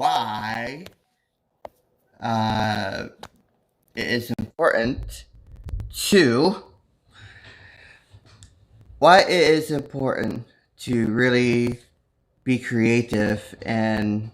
why uh, it is important to really be creative and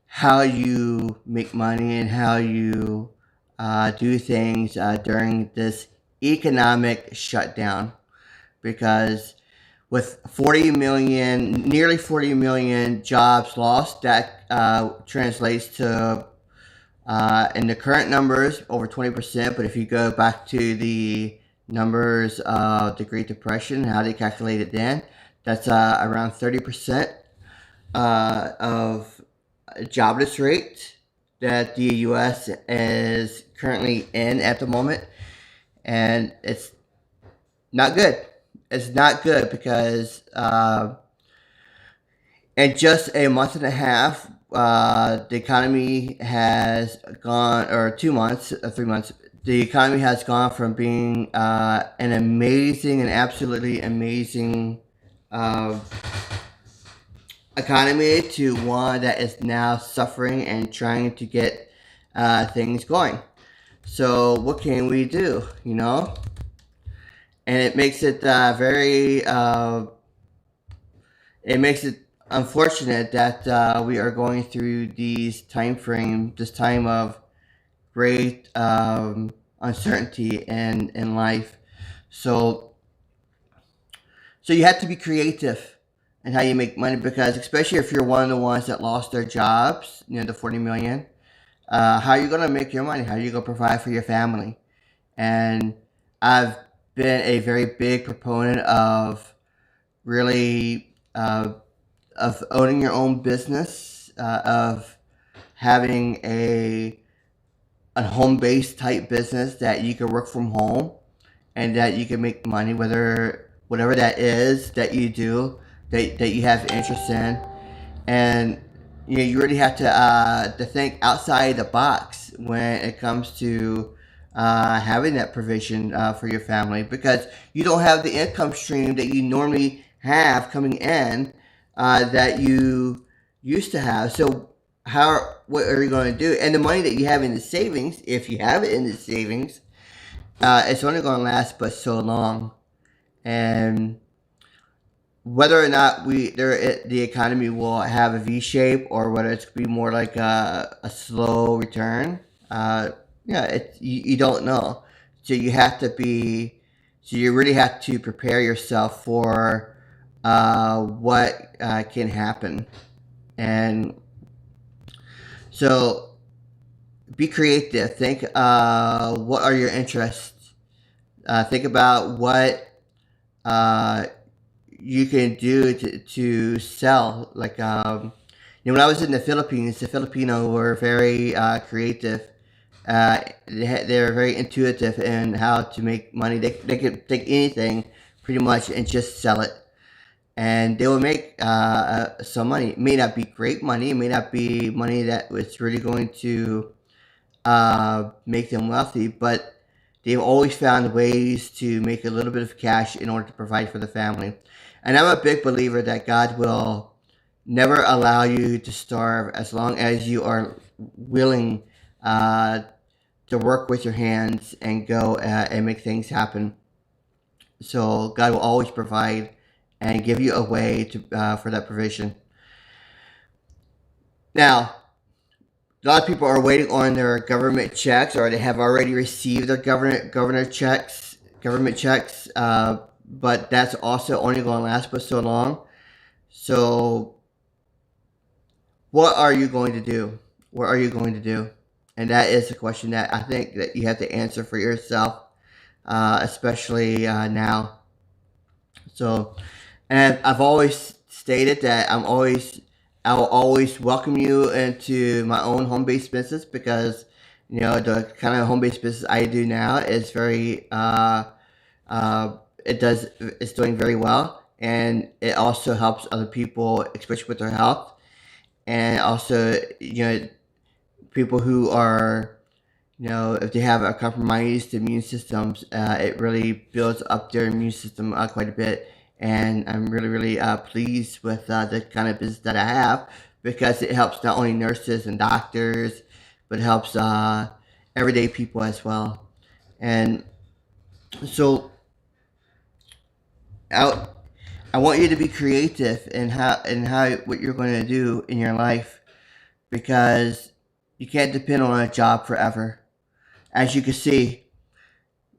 how you make money and how you do things during this economic shutdown. Because with 40 million, nearly 40 million jobs lost, that translates to, in the current numbers, over 20%. But if you go back to the numbers of the Great Depression, how they calculated then, that's around 30% of jobless rate that the U.S. is currently in at the moment, and it's not good. It's not good because in just a month and a half, the economy has gone, or 2 months, 3 months. The economy has gone from being an amazing and absolutely amazing uh, economy to one that is now suffering and trying to get things going. So what can we do? And it makes it unfortunate that we are going through this time of great uncertainty in life. So so you have to be creative in how you make money, because especially if you're one of the ones that lost their jobs, the 40 million, how are you going to make your money? How are you going to provide for your family? And I've been a very big proponent of really of owning your own business, of having a home based type business that you can work from home and that you can make money, whatever that is that you do, that you have interest in. And you really have to think outside the box when it comes to having that provision for your family, because you don't have the income stream that you normally have coming in that you used to have. So what are you going to do? And the money that you have in the savings, if you have it in the savings, it's only going to last but so long. And whether or not the economy will have a V shape, or whether it's going to be more like a slow return, yeah, you don't know. So you really have to prepare yourself for what can happen. And so be creative. Think, what are your interests? Think about what uh, you can do to sell. Like, when I was in the Philippines, the Filipino were very creative. They're very intuitive in how to make money. They could take anything pretty much and just sell it, and they will make some money. It may not be great money. It may not be money that was really going to make them wealthy, but they've always found ways to make a little bit of cash in order to provide for the family. And I'm a big believer that God will never allow you to starve as long as you are willing uh, to work with your hands and go and make things happen. So God will always provide and give you a way to for that provision. Now, a lot of people are waiting on their government checks, or they have already received their government checks. But that's also only going to last but so long. So, what are you going to do? What are you going to do? And that is the question that I think that you have to answer for yourself, especially now. So, and I've always stated that I will always welcome you into my own home based business, because the kind of home based business I do now is very it's doing very well, and it also helps other people, especially with their health, and also people who are, if they have a compromised immune systems, it really builds up their immune system quite a bit. And I'm really, really pleased with the kind of business that I have, because it helps not only nurses and doctors, but it helps everyday people as well. And so I, I want you to be creative in how what you're going to do in your life, because you can't depend on a job forever. As you can see,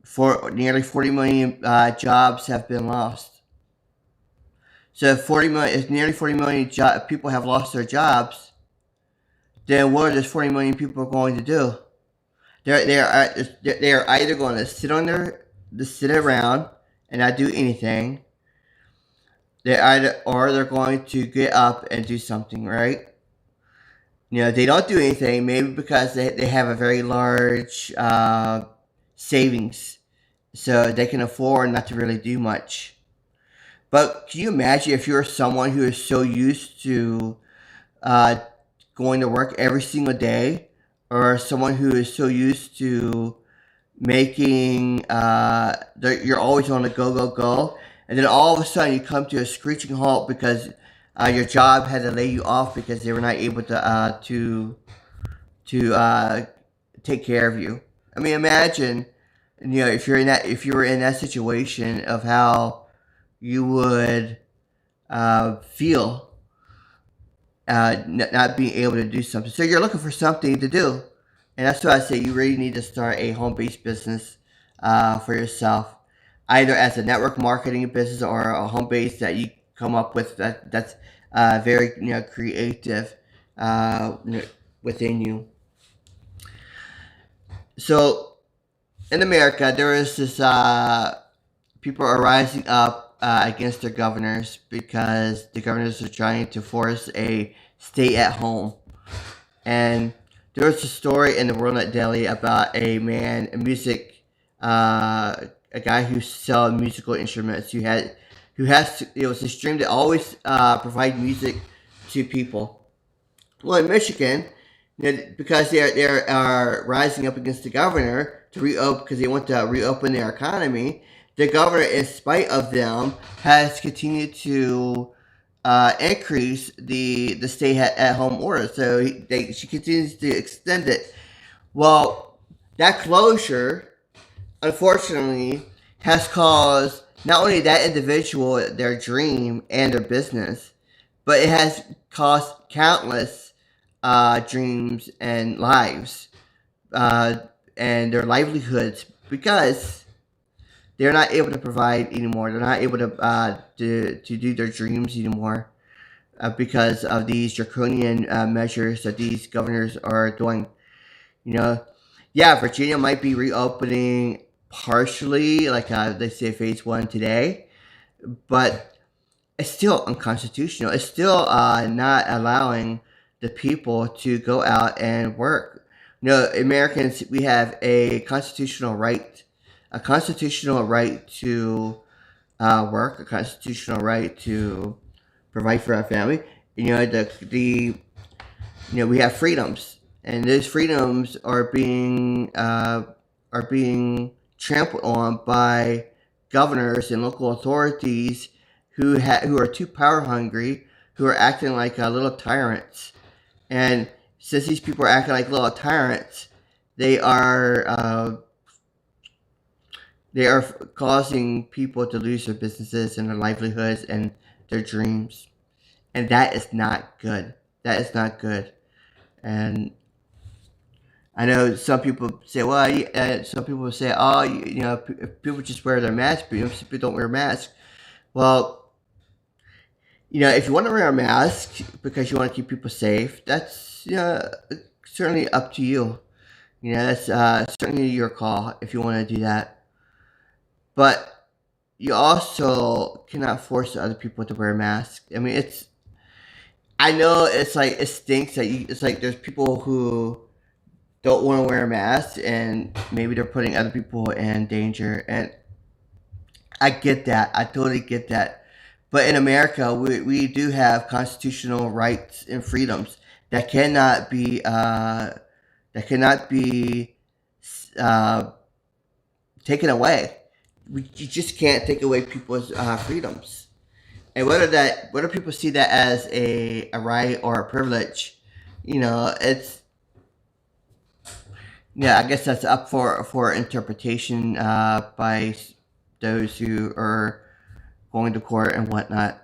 for nearly 40 million jobs have been lost. So if nearly 40 million people have lost their jobs, then what are those 40 million people going to do? They're either going to sit around and not do anything. They're going to get up and do something, right? They don't do anything, maybe because they have a very large savings, so they can afford not to really do much. But can you imagine if you're someone who is so used to uh, going to work every single day, or someone who is so used to making you're always on the go, and then all of a sudden you come to a screeching halt because your job had to lay you off because they were not able to take care of you. I mean, imagine, if you were in that situation, of how you would feel not being able to do something. So you're looking for something to do, and that's why I say you really need to start a home-based business for yourself, either as a network marketing business or a home base that you come up with that's very creative within you. So in America, there is this people are rising up against their governors because the governors are trying to force a stay at home. And there was a story in the World Net Daily about a guy who sells musical instruments. It was a stream that always provide music to people. Well, in Michigan, because they are rising up against the governor to reopen, because they want to reopen their economy. The governor, in spite of them, has continued to increase the stay at home order. So she continues to extend it. Well, that closure, unfortunately, has caused not only that individual their dream and their business, but it has cost countless dreams and lives and their livelihoods, because they're not able to provide anymore. They're not able to do their dreams anymore because of these draconian measures that these governors are doing. Yeah, Virginia might be reopening partially, like they say phase 1 today, but it's still unconstitutional. It's still not allowing the people to go out and work. Americans, we have a constitutional right to work, a constitutional right to provide for our family. We have freedoms, and those freedoms are being trampled on by governors and local authorities who are too power hungry, who are acting like little tyrants. And since these people are acting like little tyrants, they are causing people to lose their businesses and their livelihoods and their dreams, and that is not good. That is not good. And I know some people say, well, some people say, oh, people just wear their mask, but some people don't wear masks. Well, if you want to wear a mask because you want to keep people safe, that's certainly up to you. That's certainly your call if you want to do that. But you also cannot force other people to wear masks. I mean, I know it's like, it stinks that it's like there's people who don't want to wear a mask, and maybe they're putting other people in danger. And I get that. I totally get that. But in America, we do have constitutional rights and freedoms that cannot be taken away. You just can't take away people's freedoms. And whether people see that as a right or a privilege, it's, yeah, I guess that's up for interpretation by those who are going to court and whatnot.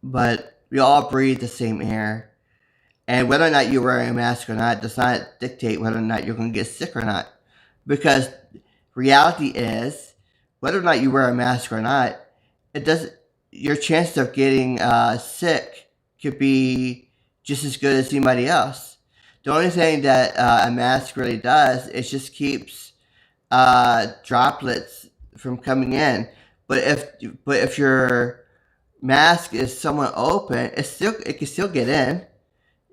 But we all breathe the same air, and whether or not you're wearing a mask or not does not dictate whether or not you're going to get sick or not. Because reality is, whether or not you wear a mask or not, it doesn't. Your chances of getting sick could be just as good as anybody else. The only thing that a mask really does is just keeps droplets from coming in. But if your mask is somewhat open, it can still get in.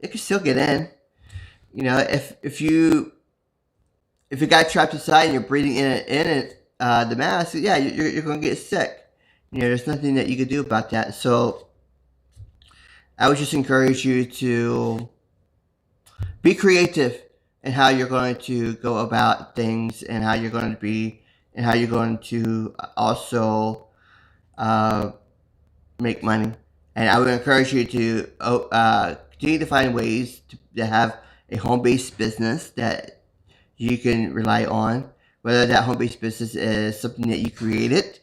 It can still get in. If you got trapped inside and you're breathing in the mask, yeah, you're going to get sick. There's nothing that you could do about that. So I would just encourage you to be creative in how you're going to go about things, and how you're going to be, and how you're going to also uh, make money. And I would encourage you to continue to find ways to have a home-based business that you can rely on, whether that home-based business is something that you created,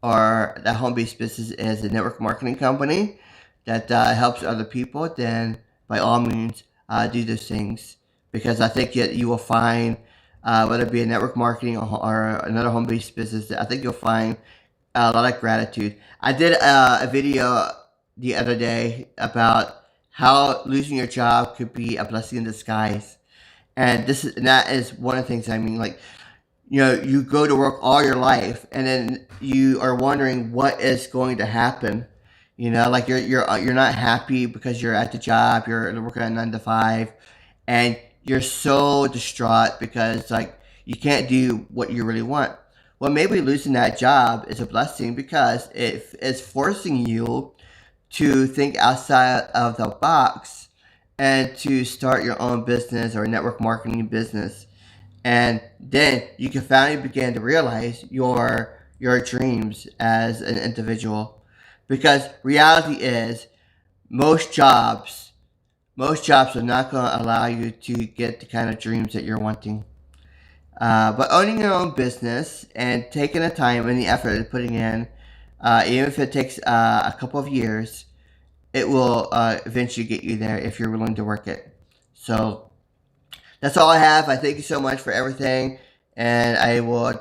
or that home-based business is a network marketing company that helps other people. Then by all means, do those things, because I think that you will find, whether it be a network marketing or another home-based business, I think you'll find a lot of gratitude. I did a video the other day about how losing your job could be a blessing in disguise. And that is one of the things I mean. Like, you go to work all your life, and then you are wondering what is going to happen. Like you're not happy because you're at the job, you're working at 9 to 5, and you're so distraught because, like, you can't do what you really want. Well, maybe losing that job is a blessing, because it is forcing you to think outside of the box and to start your own business or network marketing business. And then you can finally begin to realize your dreams as an individual. Because reality is, most jobs most jobs are not going to allow you to get the kind of dreams that you're wanting. But owning your own business and taking the time and the effort and putting in, even if it takes a couple of years, it will eventually get you there if you're willing to work it. So that's all I have. I thank you so much for everything, and I will